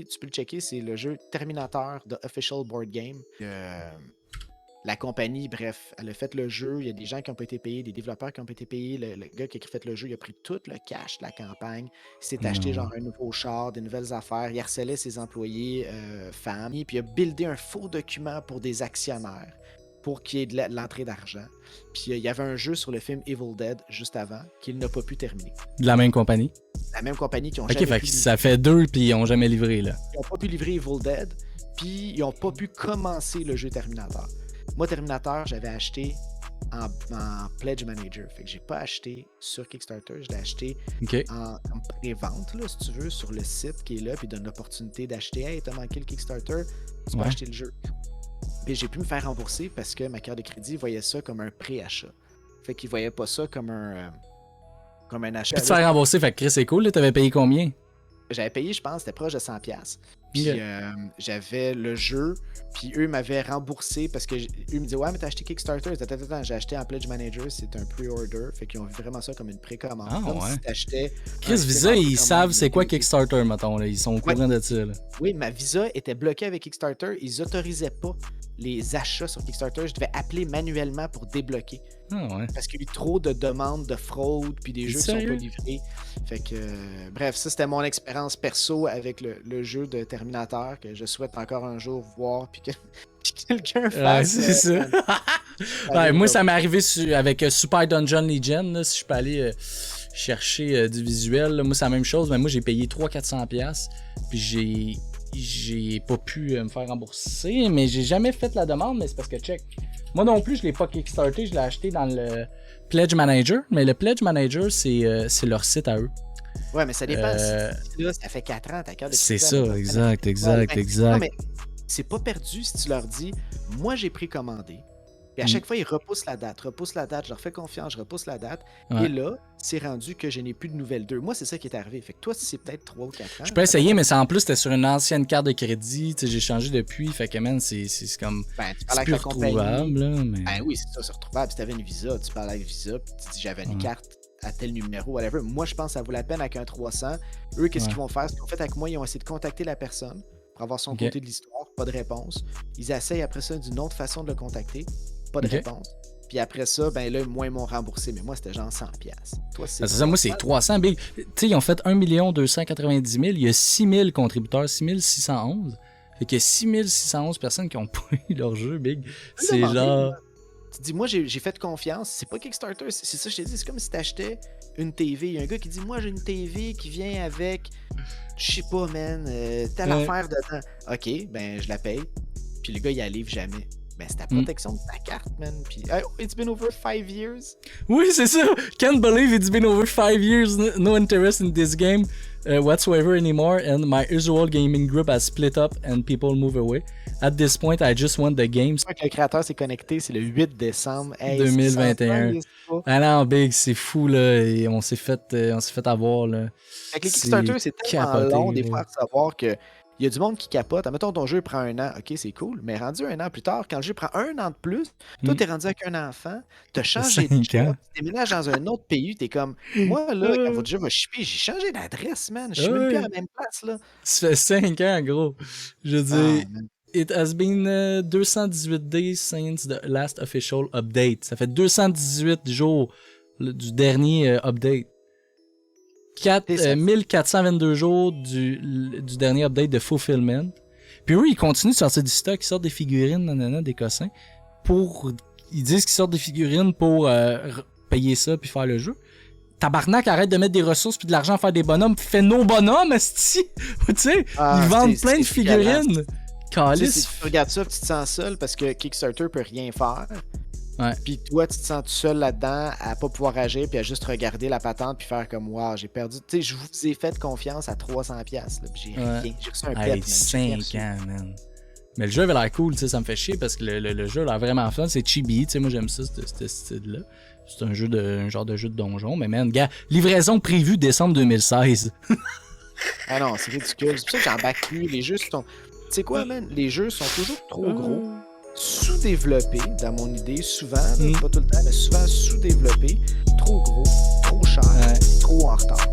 tu peux le checker, c'est le jeu Terminator The Official Board Game. La compagnie, bref, elle a fait le jeu. Il y a des gens qui n'ont pas été payés, des développeurs qui n'ont pas été payés. Le gars qui a fait le jeu, il a pris tout le cash de la campagne. Il s'est acheté genre un nouveau char, des nouvelles affaires. Il harcelait ses employés femmes. Puis il a buildé un faux document pour des actionnaires pour qu'il y ait de l'entrée d'argent. Puis il y avait un jeu sur le film Evil Dead juste avant qu'il n'a pas pu terminer. De la même compagnie? La même compagnie qui ont jamais pu livrer. Ça fait 2 puis ils n'ont jamais livré, là. Ils n'ont pas pu livrer Evil Dead, puis ils n'ont pas pu commencer le jeu Terminator. Moi, Terminator, j'avais acheté en Pledge Manager. Fait que j'ai pas acheté sur Kickstarter, je l'ai acheté en pré-vente, là, si tu veux, sur le site qui est là, puis donne l'opportunité d'acheter. Hey, t'as manqué le Kickstarter, tu peux acheter le jeu. Puis j'ai pu me faire rembourser parce que ma carte de crédit voyait ça comme un pré-achat. Fait qu'il voyait pas ça comme un achat. Puis tu te faire rembourser, fait que Chris, c'est cool, là, t'avais payé combien? J'avais payé, je pense, c'était proche de 100$. Puis j'avais le jeu, puis eux m'avaient remboursé parce que eux me disaient ouais, mais t'as acheté Kickstarter. Attends, j'ai acheté en Pledge Manager, c'est un pre-order. Fait qu'ils ont vu vraiment ça comme une précommande. Comme si t'achetais. Chris, Visa, ils savent c'est quoi Kickstarter, mettons. Là. Ils sont au courant de ça. Là. Oui, ma Visa était bloquée avec Kickstarter. Ils autorisaient pas les achats sur Kickstarter. Je devais appeler manuellement pour débloquer. Parce qu'il y a eu trop de demandes de fraude, puis des jeux qui sont pas livrés. Fait que, bref, ça c'était mon expérience perso avec le jeu de Terminator que je souhaite encore un jour voir, puis que quelqu'un fasse. C'est ça. Moi, ça m'est arrivé avec Super Dungeon Legion, là, si je peux aller chercher du visuel. Là. Moi, c'est la même chose, mais moi, j'ai payé 300-400$, puis j'ai pas pu me faire rembourser, mais j'ai jamais fait la demande, mais c'est parce que check. Moi non plus, je l'ai pas kickstarté, je l'ai acheté dans le Pledge Manager, mais le Pledge Manager, c'est leur site à eux. Ouais, mais ça dépend. Là, ça fait 4 ans, ta carte de c'est ça, exact. Non, mais c'est pas perdu si tu leur dis, moi j'ai précommandé. Puis à chaque fois, ils repoussent la date, je leur fais confiance, je repousse la date. Et là, c'est rendu que je n'ai plus de nouvelles d'eux. Moi, c'est ça qui est arrivé. Fait que toi, c'est peut-être 3 ou 4 ans. Je peux essayer, mais en plus, c'était sur une ancienne carte de crédit. J'ai changé depuis. Fait que, man, c'est comme. Tu parles avec la compagnie. Là, mais... oui, c'est ça, c'est retrouvable. Si tu avais une Visa, tu parles avec Visa, puis tu dis j'avais une carte à tel numéro, whatever. Moi, je pense que ça vaut la peine avec un 300. Eux, qu'est-ce qu'ils vont faire? Ce qu'ils ont fait avec moi, ils ont essayé de contacter la personne pour avoir son côté de l'histoire. Pas de réponse. Ils essayent après ça d'une autre façon de le contacter. Pas de réponse. Puis après ça, ben là, moi, ils m'ont remboursé. Mais moi, c'était genre 100$. Toi, c'est ça. Moi, c'est 300 big. Tu sais, ils ont fait 1 290 000. Il y a 6000 contributeurs, 6611. Fait qu'il y a 6611 personnes qui ont pris leur jeu, big. C'est genre... Tu dis, moi, j'ai fait confiance. C'est pas Kickstarter. C'est ça, je t'ai dit. C'est comme si t'achetais une TV. Il y a un gars qui dit, moi, j'ai une TV qui vient avec, je sais pas, man, telle affaire dedans. OK, ben, je la paye. Puis le gars, il la livre jamais. Ben, c'est ta protection de ta carte, man. Puis, it's been over 5 years. Oui, c'est ça. Can't believe it's been over 5 years. No interest in this game whatsoever anymore. And my usual gaming group has split up and people move away. At this point, I just want the games. Le créateur s'est connecté, c'est le 8 décembre 2021. Ah non, big, c'est fou, là. Et on s'est fait avoir, là. Avec les Kickstarter, c'est tellement long des fois de savoir que. Il y a du monde qui capote. Admettons, ton jeu prend 1 an. OK, c'est cool. Mais rendu 1 an plus tard, quand le jeu prend 1 an de plus, toi, t'es rendu avec un enfant, t'as changé de job, tu déménages dans un autre pays, t'es comme, moi, là, quand votre jeu va shipper, j'ai changé d'adresse, man. Je suis même plus à la même place, là. Ça fait 5 ans, gros. Je veux dire, it has been 218 days since the last official update. Ça fait 218 jours du dernier update. 1422 jours du dernier update de Fulfillment. Puis eux, ils continuent de sortir du stock, ils sortent des figurines, des cossins. Ils disent qu'ils sortent des figurines pour payer ça puis faire le jeu. Tabarnak, arrête de mettre des ressources puis de l'argent à faire des bonhommes. Fais nos bonhommes, esti! Tu sais, ils vendent plein de figurines. Calice. Tu regardes ça, tu te sens seul parce que Kickstarter peut rien faire. Puis toi, tu te sens tout seul là-dedans à pas pouvoir agir puis à juste regarder la patente puis faire comme wow, j'ai perdu. Tu sais, je vous ai fait confiance à 300$. Là, puis j'ai rien. J'ai reçu un pet. 5 ans, man. Mais le jeu avait l'air cool, tu sais, ça me fait chier parce que le jeu a l'air vraiment fun. C'est chibi, tu sais, moi j'aime ça, ce style-là. C'est un genre de jeu de donjon. Mais man, gars, livraison prévue décembre 2016. Ah non, c'est ridicule. C'est pour ça que j'en back plus. Les jeux sont. Tu sais quoi, man? Les jeux sont toujours trop gros. Sous-développé, dans mon idée, souvent, pas tout le temps, mais souvent sous-développé, trop gros, trop cher, trop en retard.